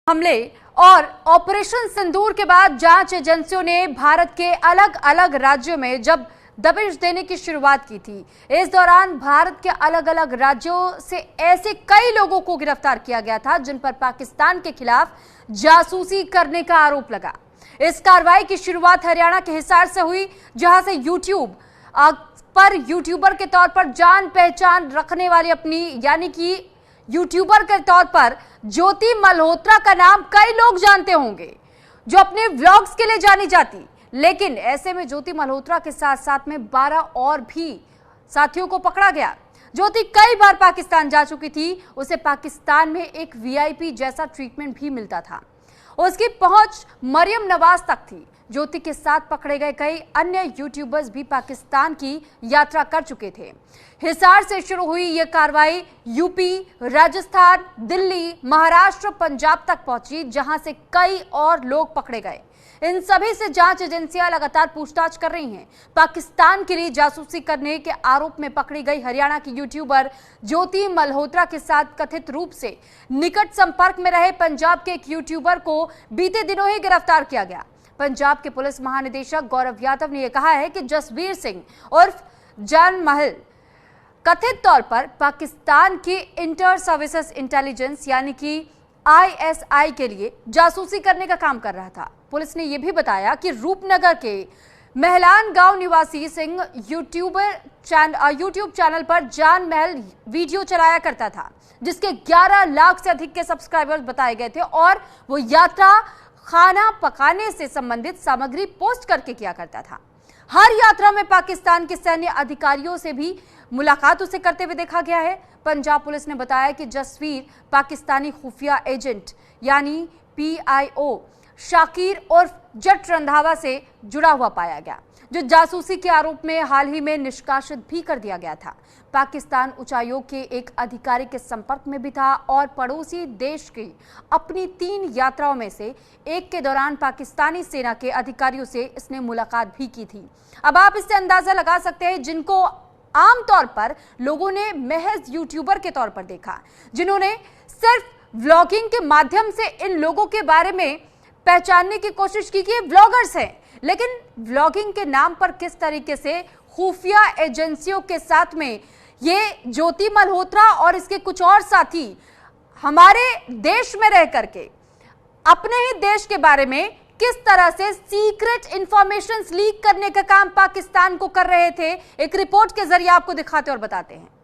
हमले और ऑपरेशन सिंदूर के बाद जांच एजेंसियों ने भारत के अलग अलग राज्यों में जब दबिश देने की शुरुआत की थी, इस दौरान भारत के अलग अलग राज्यों से ऐसे कई लोगों को गिरफ्तार किया गया था जिन पर पाकिस्तान के खिलाफ जासूसी करने का आरोप लगा। इस कार्रवाई की शुरुआत हरियाणा के हिसार से हुई, जहां से यूट्यूबर के तौर पर जान पहचान रखने वाली अपनी यानी कि यूट्यूबर के तौर पर ज्योति मल्होत्रा का नाम कई लोग जानते होंगे, जो अपने व्लॉग्स के लिए जानी जाती। लेकिन ऐसे में ज्योति मल्होत्रा के साथ साथ में 12 और भी साथियों को पकड़ा गया। ज्योति कई बार पाकिस्तान जा चुकी थी, उसे पाकिस्तान में एक वीआईपी जैसा ट्रीटमेंट भी मिलता था। उसकी पहुंच मरियम नवाज तक थी। ज्योति के साथ पकड़े गए कई अन्य यूट्यूबर्स भी पाकिस्तान की यात्रा कर चुके थे। हिसार से शुरू हुई यह कार्रवाई यूपी, राजस्थान, दिल्ली, महाराष्ट्र, पंजाब तक पहुंची, जहां से कई और लोग पकड़े गए। इन सभी से जांच एजेंसियां लगातार पूछताछ कर रही हैं। पाकिस्तान के लिए जासूसी करने के आरोप में पकड़ी गई हरियाणा की यूट्यूबर ज्योति मल्होत्रा के साथ कथित रूप से निकट संपर्क में रहे पंजाब के एक यूट्यूबर को बीते दिनों ही गिरफ्तार किया गया। पंजाब के पुलिस महानिदेशक गौरव यादव ने यह कहा है कि जसवीर सिंह उर्फ जान महल कथित तौर पर पाकिस्तान की इंटर सर्विसेज इंटेलिजेंस यानी कि ISI के लिए जासूसी करने का काम कर रहा था। पुलिस ने यह भी बताया कि रूपनगर के महलान गांव निवासी सिंह यूट्यूब चैनल पर जान महल वीडियो चलाया करता था, जिसके 11 लाख से अधिक के सब्सक्राइबर्स बताए गए थे और वो यात्रा खाना पकाने से संबंधित सामग्री पोस्ट करके किया करता था। हर यात्रा में पाकिस्तान के सैन्य अधिकारियों से भी मुलाकात उसे करते हुए देखा गया है। पंजाब पुलिस ने बताया कि जसवीर पाकिस्तानी खुफिया एजेंट यानी PIO शाकिर उर्फ जट रंधावा से जुड़ा हुआ पाया गया, जो जासूसी के आरोप में हाल ही में निष्कासित भी कर दिया गया था। पाकिस्तान उच्चायोग के एक अधिकारी के संपर्क में भी था और पड़ोसी देश की अपनी 3 यात्राओं में से एक के दौरान पाकिस्तानी सेना के अधिकारियों से इसने मुलाकात भी की थी। अब आप इससे अंदाजा लगा सकते हैं, जिनको आमतौर पर लोगों ने महज यूट्यूबर के तौर पर देखा, जिन्होंने सिर्फ व्लॉगिंग के माध्यम से इन लोगों के बारे में पहचानने की कोशिश की कि ये व्लॉगर्स हैं, लेकिन व्लॉगिंग के नाम पर किस तरीके से खुफिया एजेंसियों के साथ में ये ज्योति मल्होत्रा और इसके कुछ और साथी हमारे देश में रह करके अपने ही देश के बारे में किस तरह से सीक्रेट इंफॉर्मेशन लीक करने का काम पाकिस्तान को कर रहे थे, एक रिपोर्ट के जरिए आपको दिखाते और बताते हैं।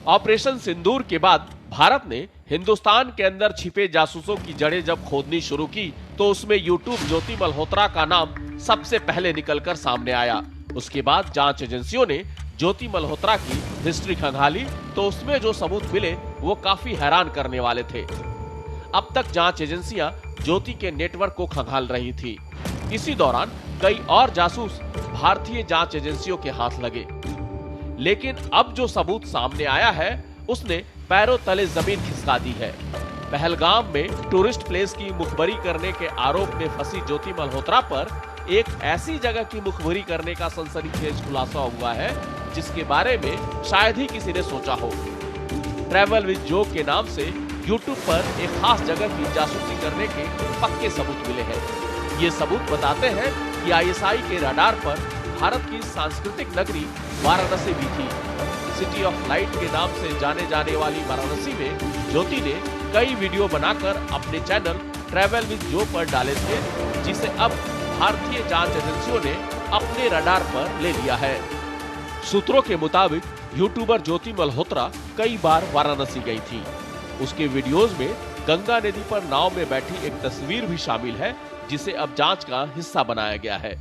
ऑपरेशन सिंदूर के बाद भारत ने हिंदुस्तान के अंदर छिपे जासूसों की जड़ें जब खोदनी शुरू की, तो उसमें यूट्यूब ज्योति मल्होत्रा का नाम सबसे पहले निकलकर सामने आया। उसके बाद जांच एजेंसियों ने ज्योति मल्होत्रा की हिस्ट्री खंगाली, तो उसमें जो सबूत मिले वो काफी हैरान करने वाले थे। अब तक जांच एजेंसियां ज्योति के नेटवर्क को खंगाल रही थी। इसी दौरान कई और जासूस भारतीय जांच एजेंसियों के हाथ लगे, लेकिन अब जो सबूत सामने आया है उसने पैरों तले जमीन खिसका दी है। पहलगाम में टूरिस्ट प्लेस की मुखबरी करने के आरोप में फंसी ज्योति मल्होत्रा पर एक ऐसी जगह की मुखबरी करने का सनसनीखेज खुलासा हुआ है जिसके बारे में शायद ही किसी ने सोचा हो। ट्रैवल विद जो के नाम से यूट्यूब पर एक खास जगह की जासूसी करने के पक्के सबूत मिले हैं। ये सबूत बताते हैं कि ISI के रडार पर भारत की सांस्कृतिक नगरी वाराणसी भी थी। सिटी ऑफ लाइट के नाम से जाने जाने वाली वाराणसी में ज्योति ने कई वीडियो बनाकर अपने चैनल ट्रैवल विद जो पर डाले थे, जिसे अब भारतीय जांच एजेंसियों ने अपने रडार पर ले लिया है। सूत्रों के मुताबिक यूट्यूबर ज्योति मल्होत्रा कई बार वाराणसी गई थी। उसके वीडियोज में गंगा नदी पर नाव में बैठी एक तस्वीर भी शामिल है, जिसे अब जांच का हिस्सा बनाया गया है।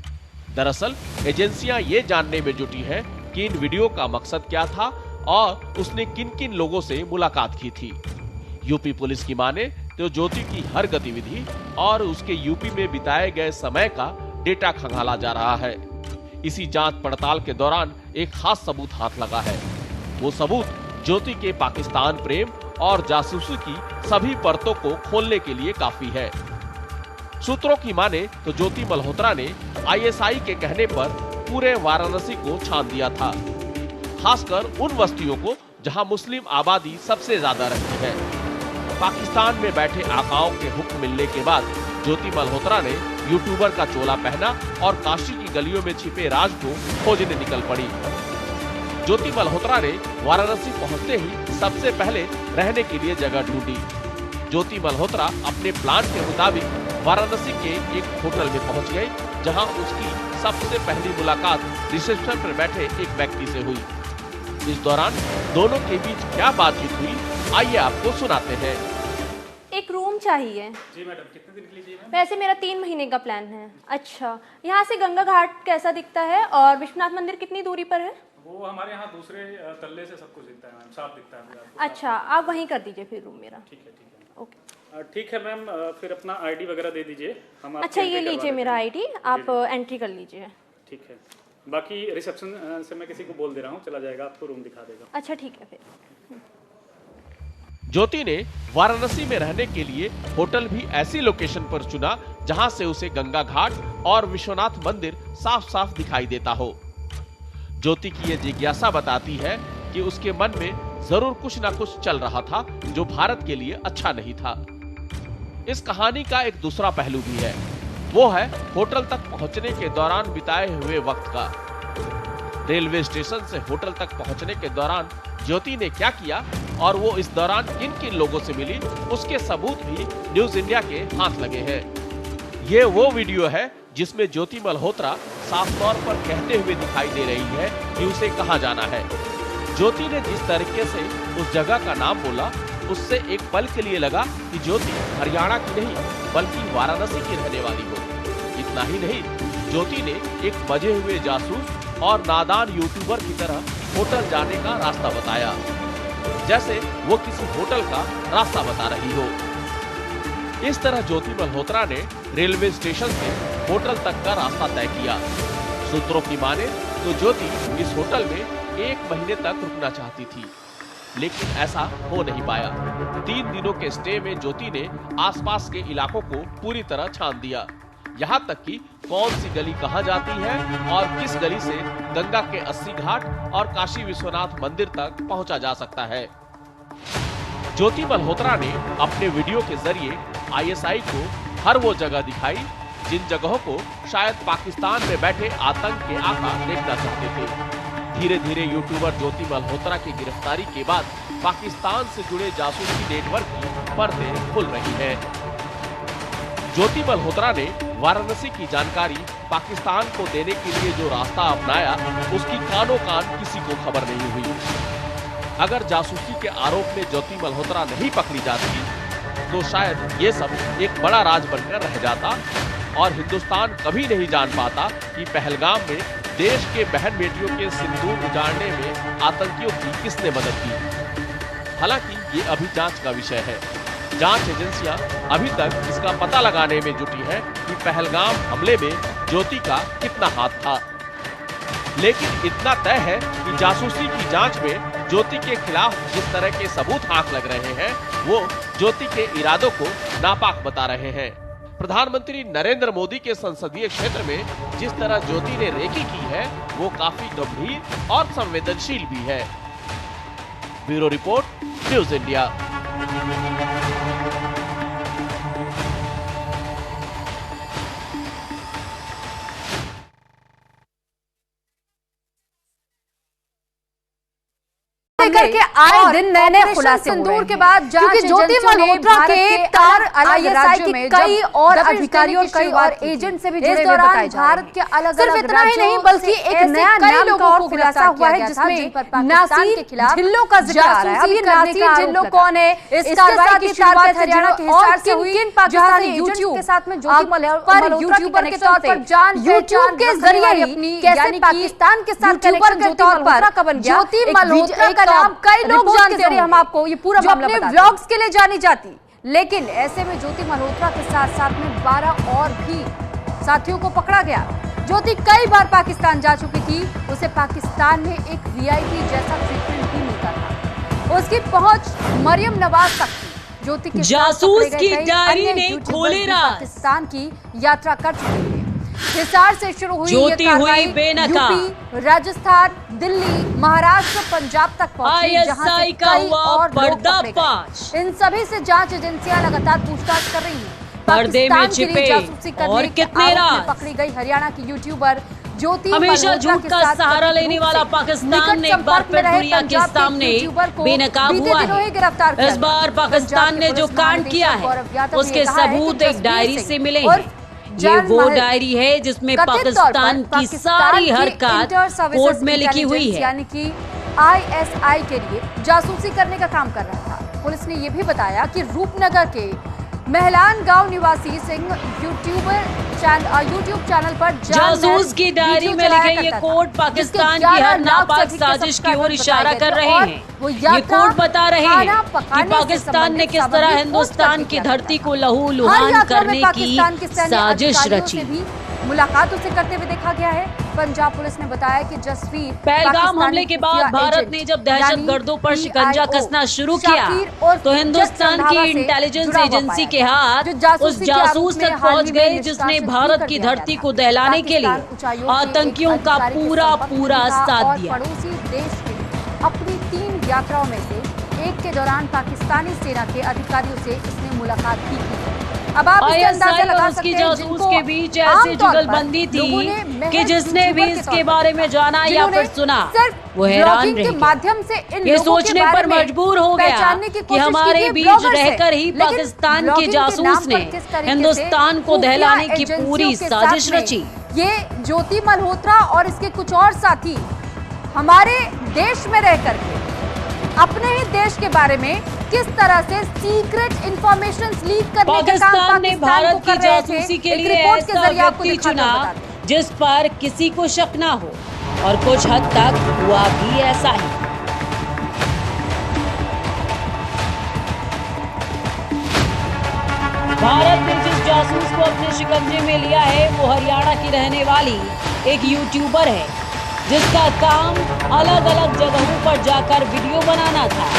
दरअसल एजेंसियां ये जानने में जुटी हैं कि इन वीडियो का मकसद क्या था और उसने किन किन लोगों से मुलाकात की थी। यूपी पुलिस की माने तो ज्योति की हर गतिविधि और उसके यूपी में बिताए गए समय का डेटा खंगाला जा रहा है। इसी जांच पड़ताल के दौरान एक खास सबूत हाथ लगा है। वो सबूत ज्योति के पाकिस्तान प्रेम और जासूसी की सभी परतों को खोलने के लिए काफी है। सूत्रों की माने तो ज्योति मल्होत्रा ने आईएसआई के कहने पर पूरे वाराणसी को छान दिया था, खासकर उन बस्तियों को जहां मुस्लिम आबादी सबसे ज्यादा रहती है। पाकिस्तान में बैठे आकाओं के हुक्म मिलने के बाद ज्योति मल्होत्रा ने यूट्यूबर का चोला पहना और काशी की गलियों में छिपे राज को खोजने निकल पड़ी। ज्योति मल्होत्रा ने वाराणसी पहुंचते ही सबसे पहले रहने के लिए जगह ढूंढी। ज्योति मल्होत्रा अपने प्लान के मुताबिक वाराणसी के एक होटल में पहुंच गए, जहां उसकी सबसे पहली मुलाकात रिसेप्शन पर बैठे एक व्यक्ति से हुई। इस दौरान दोनों के बीच क्या बातचीत हुई, आइए आपको सुनाते हैं। एक रूम चाहिए। जी मैडम, कितने दिन के लिए चाहिए मैम? वैसे मेरा 3 महीने का प्लान है। अच्छा, यहाँ से गंगा घाट कैसा दिखता है और विश्वनाथ मंदिर कितनी दूरी पर है? वो हमारे यहाँ दूसरे तल्ले से सब कुछ दिखता है मैम, साफ दिखता है। अच्छा, आप वहीं कर दीजिए फिर रूम मेरा। ठीक है, ठीक है। ओके, ठीक है मैम, फिर अपना आईडी वगैरह दे दीजिए, हम अच्छा ये लीजिए मेरा आईडी, आप एंट्री कर लीजिए। ठीक है, बाकी रिसेप्शन से मैं किसी को बोल दे रहा हूँ, चला जाएगा, आपको रूम दिखा देगा। अच्छा ठीक है फिर। ज्योति ने वाराणसी में रहने के लिए होटल भी ऐसी लोकेशन पर चुना जहां से उसे गंगा घाट और विश्वनाथ मंदिर साफ साफ दिखाई देता हो। ज्योति की यह जिज्ञासा बताती है कि उसके मन में जरूर कुछ ना कुछ चल रहा था जो भारत के लिए अच्छा नहीं था। इस कहानी का एक दूसरा पहलू भी है, वो है होटल तक पहुंचने के दौरान बिताए हुए वक्त का। रेलवे स्टेशन से होटल तक पहुंचने के दौरान ज्योति ने क्या किया और वो इस दौरान किन किन लोगों से मिली, उसके सबूत भी न्यूज इंडिया के हाथ लगे हैं। ये वो वीडियो है जिसमें ज्योति मल्होत्रा साफ तौर पर कहते हुए दिखाई दे रही है कि उसे कहां जाना है। ज्योति ने जिस तरीके से उस जगह का नाम बोला, उससे एक पल के लिए लगा कि ज्योति हरियाणा की नहीं बल्कि वाराणसी की रहने वाली हो। इतना ही नहीं, ज्योति ने एक बजे हुए जासूस और नादान यूट्यूबर की तरह होटल जाने का रास्ता बताया, जैसे वो किसी होटल का रास्ता बता रही हो। इस तरह ज्योति मल्होत्रा ने रेलवे स्टेशन से होटल तक का रास्ता तय किया। सूत्रों की माने तो ज्योति इस होटल में 1 महीने तक रुकना चाहती थी, लेकिन ऐसा हो नहीं पाया। 3 दिनों के स्टे में ज्योति ने आसपास के इलाकों को पूरी तरह छान दिया, यहाँ तक कि कौन सी गली कहाँ जाती है और किस गली से गंगा के 80 घाट और काशी विश्वनाथ मंदिर तक पहुंचा जा सकता है। ज्योति मल्होत्रा ने अपने वीडियो के जरिए आईएसआई को हर वो जगह दिखाई जिन जगहों को शायद पाकिस्तान में बैठे आतंक के आका देखना चाहते थे। धीरे धीरे यूट्यूबर ज्योति मल्होत्रा की गिरफ्तारी के बाद पाकिस्तान से जुड़े जासूसी नेटवर्क की परतें खुल रही है। ज्योति मल्होत्रा ने वाराणसी की जानकारी पाकिस्तान को देने के लिए जो रास्ता अपनाया, उसकी कानों कान किसी को खबर नहीं हुई। अगर जासूसी के आरोप में ज्योति मल्होत्रा नहीं पकड़ी जाती तो शायद ये सब एक बड़ा राज बनकर रह जाता और हिंदुस्तान कभी नहीं जान पाता कि पहलगाम में देश के बहन बेटियों के सिंदूर उजाड़ने में आतंकियों की किसने मदद की। हालांकि ये अभी जांच का विषय है। जांच एजेंसियां अभी तक इसका पता लगाने में जुटी है कि पहलगाम हमले में ज्योति का कितना हाथ था। लेकिन इतना तय है कि जासूसी की जांच में ज्योति के खिलाफ जिस तरह के सबूत हाथ लग रहे हैं, वो ज्योति के इरादों को नापाक बता रहे हैं। प्रधानमंत्री नरेंद्र मोदी के संसदीय क्षेत्र में जिस तरह ज्योति ने रेकी की है, वो काफी गंभीर और संवेदनशील भी है। Bureau report, news India. करके आए दिन नए नए खुलासे संदूर के बाद क्योंकि ज्योति मल्होत्रा के तार अलग राज्य में कई और अधिकारियों कई और एजेंट से भी जुड़े हुए बताए जा रहे हैं। भारत के अलग अलग इतना ही नहीं बल्कि एक नया नाम का और खुलासा हुआ है जिसमें नासिर के खिलाफ ढिल्लों का जिक्र आ रहा है। अब ये नासिर ढिल्लों कौन है, इस कार्रवाई की शुरुआत हरियाणा के हिसार से हुई, जहां से यूट्यूब के साथ में ज्योति मल्होत्रा यूट्यूबर के तौर पर यूट्यूब के जरिए अपनी कैसे पाकिस्तान के साथ यूट्यूबर के तौर पर ज्योति मल्होत्रा का कई लोग जानते हैं। हम आपको ये पूरा मामला बताते हैं। व्लॉग्स के लिए जानी जाती, लेकिन ऐसे में ज्योति मल्होत्रा के साथ साथ में 12 और भी साथियों को पकड़ा गया। ज्योति कई बार पाकिस्तान जा चुकी थी, उसे पाकिस्तान में एक वीआईपी जैसा ट्रीटमेंट भी मिलता था। उसकी पहुंच मरियम नवाज तक थी। ज्योति के जासूस की डायरी ने खोले राज। पाकिस्तान की यात्रा कर चुके थे। हिसार से शुरू हुई ज्योति ये कार्रवाई हुई बेनकाब। यूपी, राजस्थान, दिल्ली, महाराष्ट्र, पंजाब तक पहुंची, जहां से ISI का कई हुआ और लोग पकड़े पर्दाफाश। गए। इन सभी से जांच एजेंसियां लगातार पूछताछ कर रही हैं। पर्दे में पाकिस्तान के लिए छिपे जासूसी करने और के कितने आरोप में राज। पकड़ी गई हरियाणा की यूट्यूबर ज्योति हमेशा मल्होत्रा झूठ के का साथ सहारा कथित लेने रूप वाला से पाकिस्तान ने निकट एक बार संपर्क में फिर रहे दुनिया के पंजाब सामने यूट्यूबर को बेनकाब बीते हुआ दिनों ही है। गिरफ्तार किया इस बार गया। पाकिस्तान पंजाब ने के जो पुलिस कांड किया महानिदेशक गौरव है यादव ने उसके कहा है कि सबूत एक जसबीर डायरी सिंह से मिले और हैं। ये जान वो माहिर डायरी है जिसमें कथित तौर पर पाकिस्तान की पाकिस्तान सारी की हरकत इंटर सर्विसेज कोर्ट में लिखी हुई इंटेलिजेंस है। यानी कि ISI के लिए जासूसी करने का काम कर रहा था। पुलिस ने यह भी बताया कि रूपनगर के महलान गांव निवासी सिंह यूट्यूब चैनल पर जासूस की डायरी में लिखे ये कोड पाकिस्तान की हर नापाक साजिश की ओर इशारा कर रहे हैं। ये कोड बता रहे हैं कि पाकिस्तान ने किस तरह हिंदुस्तान की धरती को लहू लुहान करने की साजिश रची। मुलाकात उसे करते हुए देखा गया है। पंजाब पुलिस ने बताया कि जसवीर पहलगाम हमले के बाद भारत ने जब दहशतगर्दों पर शिकंजा कसना शुरू किया तो हिंदुस्तान की इंटेलिजेंस एजेंसी के हाथ उस जासूस तक पहुंच गए जिसने भारत की धरती को दहलाने के लिए आतंकियों का पूरा साथ दिया। पड़ोसी देश के अपनी 3 यात्राओं में से एक के दौरान पाकिस्तानी सेना के अधिकारियों से इसने मुलाकात की थी। अब आप इससे अंदाजा लगा और सकते उसकी हैं जासूस जिनको के बीच ऐसी जुगलबंदी थी कि जिसने भी इसके बारे में जाना या फिर सुना वो हैरान रह गया। माध्यम से इन ये लोगों के सोचने बारे पर में मजबूर हो गया पहचानने की कि कोशिश हमारे कीजिए बीच ब्लॉगर से। रहकर ही लेकिन पाकिस्तान के ब्लॉगिंग जासूस नाम ने पर किस तरीके से हिंदुस्तान को खुफिया दहलाने की एजेंसियों पूरी के साजिश साथ में रची। ये ज्योति मल्होत्रा और इसके कुछ और साथी हमारे देश में रह करके अपने ही देश के बारे में किस तरह से सीक्रेट इंफॉर्मेशन लीक करने का काम पाकिस्तान ने भारत की जासूसी के लिए ऐसा व्यक्ति चुना जिस पर किसी को शक ना हो और कुछ हद तक हुआ भी ऐसा ही। भारत ने जिस जासूस को अपने शिकंजे में लिया है वो हरियाणा की रहने वाली एक यूट्यूबर है जिसका काम अलग अलग जगहों पर जाकर वीडियो बनाना था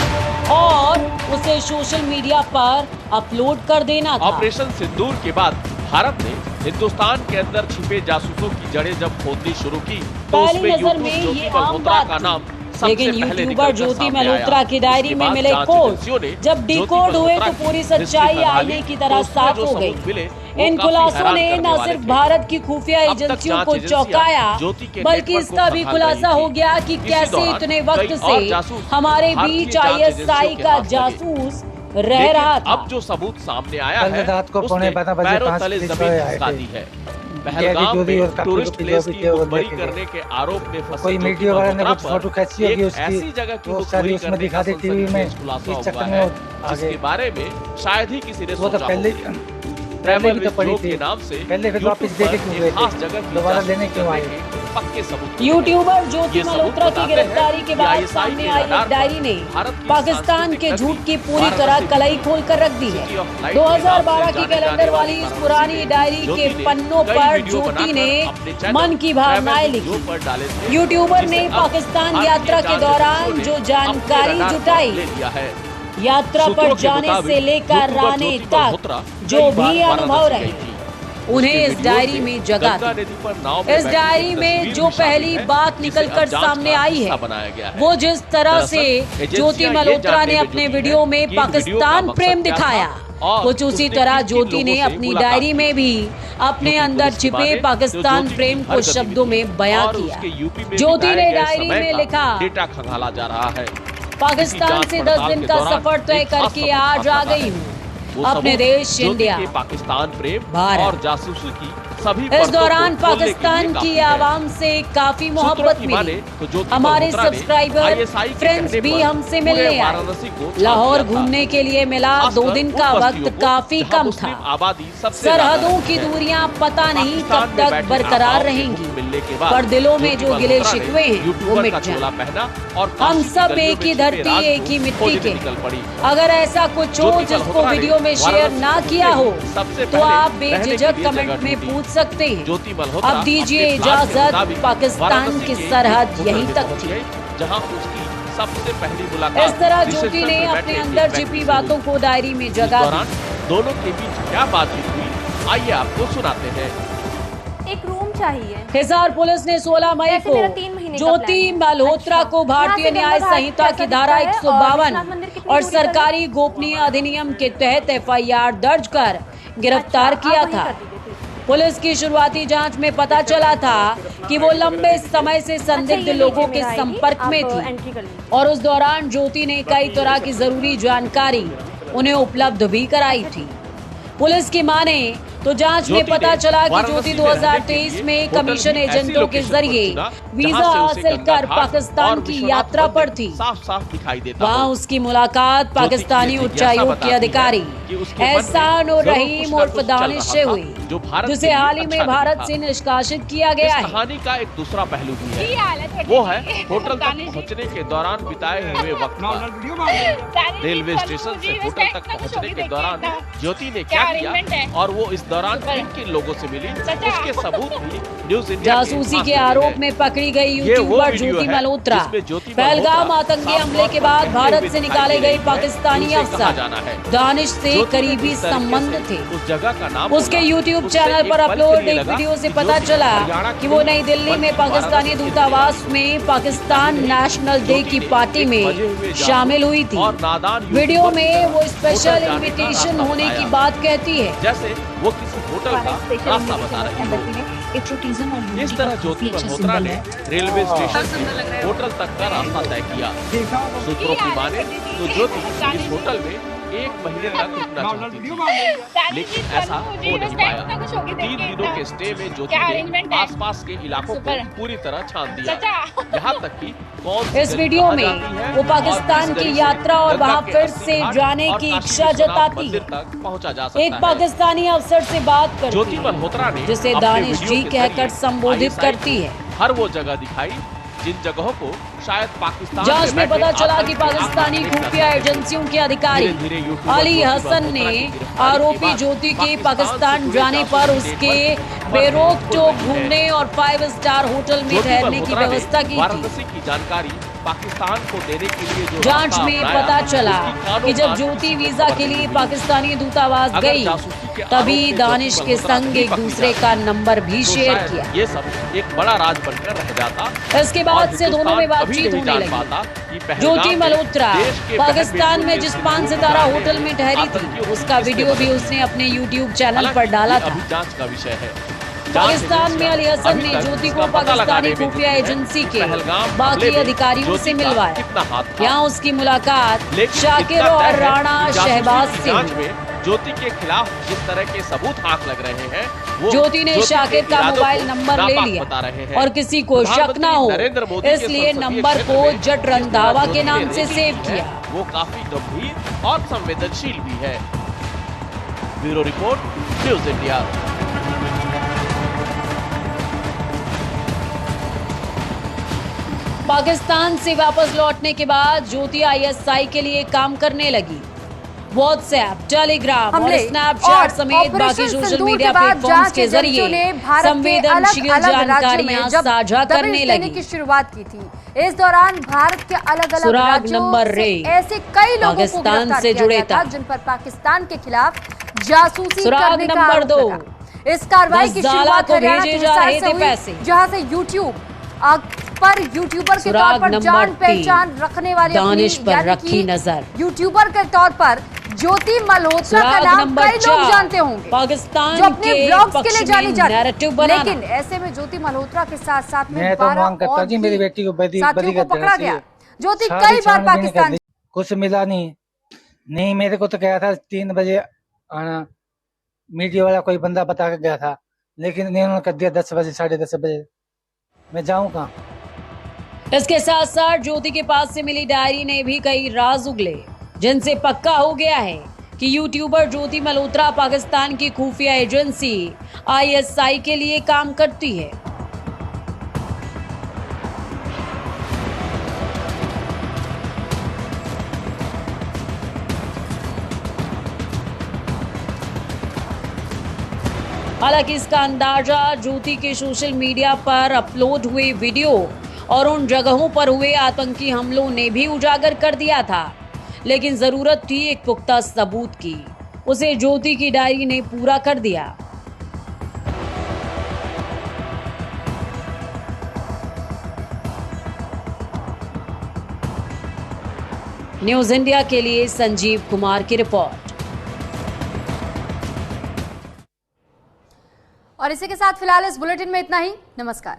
और उसे सोशल मीडिया पर अपलोड कर देना था। ऑपरेशन सिंदूर के बाद भारत ने हिंदुस्तान के अंदर छिपे जासूसों की जड़ें जब खोदनी शुरू की तो पहली उसमें नजर में यूट्यूब ये ज्योति आम मल्होत्रा बात का थी। नाम सबसे लेकिन पहले यूट्यूबर ज्योति मल्होत्रा की डायरी में मिले कोड जब डिकोड हुए तो पूरी सच्चाई आईने की तरह साफ हो गई। इन खुलासों ने न सिर्फ भारत की खुफिया एजेंसियों को चौंकाया बल्कि इसका भी खुलासा हो गया कि कैसे इतने वक्त से हमारे बीच ISI का जासूस रह रहा था। अब जो सबूत सामने आया कल है रात को उसने 12:15 बजे पैरों 5 तले पुलिस जमीन वाले आए खिसका थे। दी है। पहलगाम ज्योति और में काफी टूरिस्ट लोग प्लेस भी की थे, वो गुमबरी देखे करने के आरोप में फंसे कोई ज्योति मीडिया वाले ने मल्होत्रा कुछ पर फोटो खींची होगी एक उसकी, ऐसी जगह की वो गुमबरी सारी उसमें करने दिखा का देती हुई में सनसनीखेज खुलासा इस हुआ चक्कर है, में आगे जिसके बारे में शायद ही किसी ने वो तो सोचा पहले होगा। पहले ट्रैवल भी तो विद पड़ी जोक थी के नाम से पहले फिर वापस YouTube देखे पर क्यों गए एक खास थे जगह की दोबारा जासूसी लेने क्यों करने आए। के पक्के सबूत यूट्यूबर ज्योति ये सबूत मल्होत्रा की बताते गिरफ्तारी हैं के कि बाद ISI सामने के आई आधार एक डायरी ने भारत की पाकिस्तान के सांस्कृतिक झूठ की नगरी पूरी तरह वाराणसी कलई खोल कर रख दी है। सिटी ऑफ लाइट के नाम 2012 से की जाने कैलेंडर जाने वाली इस वाराणसी पुरानी में डायरी ज्योति के ने पन्नों कई पर वीडियो ज्योति बनाकर ने अपने चैनल मन की भावनाएं ट्रैवल विद लिखी। जोक पर डाले थे, यूट्यूबर जिसे ने अब पाकिस्तान भारतीय यात्रा के जांच दौरान एजेंसियों जो ने जानकारी अपने रडार पर जुटाई ले लिया है। यात्रा सूत्रों पर के जाने मुताबिक से लेकर यूट्यूबर आने ज्योति तक मल्होत्रा जो कई बार भी अनुभव वाराणसी रहे गई थी। उन्हें उसके इस वीडियो डायरी से में जगह गंगा थी। नदी पर नाव में इस बैठी डायरी एक में तस्वीर जो भी शामिल पहली है, बात जिसे निकलकर अब जांच सामने का आई हिस्सा है बनाया गया है। वो जिस तरह दरअसल से एजेंसियां ज्योति ये मल्होत्रा जानने ने में अपने जुटी वीडियो हैं में कि इन वीडियो का पाकिस्तान मकसद प्रेम क्या था दिखाया और कुछ उसी उसने तरह किन-किन ज्योति ने लोगों से अपनी मुलाकात डायरी की। में भी अपने यूपी अंदर पुलिस की छिपे माने तो पाकिस्तान ज्योति की प्रेम हर को शब्दों गतिविधि में बयां और किया। उसके यूपी में ज्योति ने बिताए गए डायरी समय में का लिखा डेटा खंगाला जा रहा है। पाकिस्तान से 10 दिन का सफर तय करके आज आ गई हूँ अपने देश इंडिया। पाकिस्तान प्रेम भारत। और जासूसी की सभी इस दौरान पाकिस्तान की आवाम से काफी मोहब्बत मिली। हमारे सब्सक्राइबर फ्रेंड्स भी हमसे मिलने आए। लाहौर घूमने के लिए मिला 2 दिन का वक्त काफी कम था। सरहदों की दूरियां पता नहीं कब तक बरकरार रहेंगी पर दिलों में जो गिले शिकवे हैं वो मिट जाएं। हम सब एक ही धरती एक ही मिट्टी के। अगर ऐसा कुछ हो जिसको वीडियो में शेयर ना किया हो तो आप बेझिझक कमेंट में पूछ सकते हैं। ज्योति मल्होत्रा अब दीजिए अपने प्लान के इजाजत, मुताबिक पाकिस्तान वाराणसी की के सरहद होटल यहीं में तक पहुंच थी। गए, जहां उसकी सबसे पहली मुलाकात इस तरह रिसेप्शन ज्योति ने में अपने बैठे अंदर एक व्यक्ति छिपी से बातों हुई। को डायरी में इस जगह दौरान दी। दोनों के बीच क्या बातचीत हुई, आइए आपको सुनाते हैं। एक रूम चाहिए। हिसार पुलिस ने 16 मई वैसे को मेरा 3 महीने का ज्योति प्लान है। मल्होत्रा अच्छा, को भारतीय यहाँ से न्याय गंगा घाट संहिता कैसा की धारा दिखता है 152 विश्वनाथ मंदिर कितनी और दूरी पर है? सरकारी गोपनीय अधिनियम के तहत FIR दर्ज कर गिरफ्तार अच्छा, किया आप वहीं था। कर दीजिए, ठीक। पुलिस की शुरुआती जांच में पता चला था कि वो लंबे समय से अच्छा, संदिग्ध ये लोगों लीजिए के मेरा संपर्क ID, में आप थी एंट्री कर लीजिए। और उस दौरान ज्योति ने कई तरह की जरूरी जानकारी उन्हें उपलब्ध भी कराई थी। पुलिस की माने तो जांच में ज्योति पता ने चला कि वाराणसी ज्योति में रहने के 2023 लिए में होटल कमीशन भी ऐसी एजेंटों के लोकेशन पर जरिए चुना, वीजा जहां से उसे हासिल गंगा कर घाट पाकिस्तान और की विश्वनाथ यात्रा पर मंदिर थी। साफ साफ दिखाई देता वहां हो। उसकी मुलाकात पाकिस्तानी ज्योति की उच्चायोग जिज्ञासा के अधिकारी बताती है कि उसके मन में एहसान और जरूर रहीम कुछ ना उर्फ कुछ चल दानिश रहा से था, हुई, जो भारत जिसे के लिए हाल ही में अच्छा नहीं भारत था। से निष्कासित किया गया इस है। कहानी का एक दूसरा पहलू भी है, वो है होटल तक पहुंचने के दौरान बिताए हुए वक्त का। रेलवे स्टेशन से होटल तक पहुंचने के दौरान ज्योति ने क्या किया और वो इस दौरान किन किन लोगों से मिली, उसके सबूत भी न्यूज इंडिया के जासूसी पास के मिले आरोप हैं। में पकड़ी गई ये वो यूट्यूबर वीडियो ज्योति है मल्होत्रा जिसमें ज्योति पहलगाम मल्होत्रा आतंकी साफ हमले तौर के पर बाद कहते भारत हुए से दिखाई निकाले दे गए रही है पाकिस्तानी कि उसे कहाँ जाना अफसर है। दानिश से ज्योति ने करीबी जिस तरीके संबंध से थे। उस जगह का नाम उसके बोला, YouTube उससे चैनल एक पर पल के अपलोड लिए एक लगा वीडियो से कि पता ज्योति चला हरियाणा कि की वो नहीं, नई दिल्ली में बल्कि पाकिस्तानी वाराणसी की दूतावास रहने में वाली पाकिस्तान ज्योति ने नेशनल डे ज्योति की ने पार्टी एक में बजे हुए जासूस शामिल हुई थी। और नादान वीडियो यूट्यूबर की में तरह वो स्पेशल होटल जाने का इनविटेशन रास्ता होने की बताया। बात कहती है। जैसे वो किसी होटल का रास्ता बता रही हो। इस तरह ज्योति मल्होत्रा ने रेलवे स्टेशन से होटल तक का रास्ता तय किया। सूत्रों की माने तो ज्योति इस होटल में 1 महीने तक रुकना चाहती थी, लेकिन ऐसा हो नहीं पाया। 3 दिनों के स्टे में ज्योति ने आसपास के इलाकों को पूरी तरह छान दिया, यहाँ तक कि कौन सी इस गली वीडियो कहाँ में जाती है वो और पाकिस्तान किस की गली से यात्रा और गंगा वहां के फिर 80 से घाट जाने और की काशी इच्छा विश्वनाथ जताती मंदिर है। तक पहुंचा जा सकता एक है। पाकिस्तानी अफसर से बात करती ज्योति है मल्होत्रा ने जिसे अपने दानिश वीडियो जी के कहकर जरिए संबोधित ISI करती को है। हर वो जगह दिखाई जिन जगहों को शायद पाकिस्तान जांच में बैठे पता चला आतंकी कि पाकिस्तानी आतंकी खुफिया देख सकते थे। एजेंसियों के अधिकारी धीरे-धीरे यूट्यूबर अली ज्योति हसन मल्होत्रा ने की गिरफ्तारी के आरोपी बाद ज्योति के पाकिस्तान पाकिस्तान से जुड़े जाने जासूसी पर नेटवर्क उसके पर बेरोक बिल्कुल टोक नहीं है। घूमने और 5 स्टार होटल में ज्योति ठहरने की मल्होत्रा ने व्यवस्था की थी। वाराणसी की जानकारी पाकिस्तान को देने के लिए जो जांच रास्ता में अपनाया, पता चला उसकी कानों कि जब कान ज्योति किसी को वीजा खबर के नहीं लिए मिली। पाकिस्तानी दूतावास अगर गई जासूसी के आरोप तभी में दानिश ज्योति के मल्होत्रा संग नहीं एक पकड़ी दूसरे जाती, का नंबर भी तो शेयर शायद किया। ये सब एक बड़ा राज बनकर रह जाता। इसके बाद से दोनों में हिंदुस्तान बातचीत कभी नहीं होने जान पाता लगी। कि पहलगाम ज्योति में मल्होत्रा देश के पाकिस्तान में बहन जिस बेटियों 5 के सितारा गुजराने होटल में ठहरी आतंकियों थी को उसका किसने वीडियो भी बनाया? उसने अपने YouTube चैनल पर हालांकि डाला ये था। अभी जांच का विषय है। पाकिस्तान में अली हसन ने ज्योति को पाकिस्तानी खुफिया एजेंसी के बाकी अधिकारियों से मिलवाया। यहाँ उसकी मुलाकात शाकिर और राणा शहबाज से हुई। ज्योति के खिलाफ जिस तरह के सबूत हाथ लग रहे हैं, वो ज्योति ने शाकिर का मोबाइल नंबर ले बता रहे लिया हैं। और किसी को शक ना हो नरेंद्र मोदी के इसलिए संसदीय नंबर क्षेत्र को में जट जिस रंधावा तरह के नाम ज्योति से ने सेव रेकी है, किया। वो काफी गंभीर और संवेदनशील भी है। Bureau report, news India. Pakistan से वापस लौटने के बाद ज्योति ISI के लिए काम करने लगी। व्हाट्सएप, टेलीग्राम और स्नैपचैट समेत बाकी सोशल मीडिया प्लेटफॉर्म्स के जरिए संवेदनशील जानकारियां साझा करने लगी। की शुरुआत की थी। इस दौरान भारत के अलग-अलग सुराग राज्यों नंबर से रे ऐसे कई लोगों को पाकिस्तान गिरफ्तार से किया जुड़े गया था था। जिन पर पाकिस्तान के खिलाफ जासूसी सुराग करने का नंबर आरोप 2 लगा। इस कार्रवाई की गजाला शुरुआत को हरियाणा भेजे के जा हिसार रहे से थे हुई, पैसे। जहां से यूट्यूब पर यूट्यूबर के तौर सुराग पर नंबर जान 3 पहचान रखने वाली दानिश पर यानी रखी कि नजर। यूट्यूबर के तौर पर ज्योति मल्होत्रा का सुराग नाम नंबर कई लोग 4 जानते होंगे पाकिस्तान जो अपने के ब्लॉग्स के पक्ष लिए जानी में जाती नैरेटिव है। बनाना। लेकिन ऐसे में ज्योति मल्होत्रा के साथ साथ में मैं तो 12 मांग करता और हूं जी, मेरी बेटी को बदी साथियों को कर देना पकड़ा चाहिए। गया। ज्योति सारी कई बार छानबीन कर पाकिस्तान दी, कुछ मिला नहीं मेरे को तो कहा था 3 बजे आना, मीडिया वाला कोई बंदा बता के गया था, लेकिन इन्होंने कर दिया 10 बजे 10:30 बजे। मैं जाऊं कहाँ? इसके साथ साथ ज्योति के पास से मिली डायरी ने भी कई राज उगले, जिनसे पक्का हो गया है कि यूट्यूबर ज्योति मल्होत्रा पाकिस्तान की खुफिया एजेंसी ISI के लिए काम करती है। हालांकि इसका अंदाजा ज्योति के सोशल मीडिया पर अपलोड हुए वीडियो और उन जगहों पर हुए आतंकी हमलों ने भी उजागर कर दिया था, लेकिन जरूरत थी एक पुख्ता सबूत की। उसे ज्योति की डायरी ने पूरा कर दिया। न्यूज इंडिया के लिए संजीव कुमार की रिपोर्ट। और इसी के साथ फिलहाल इस बुलेटिन में इतना ही। नमस्कार।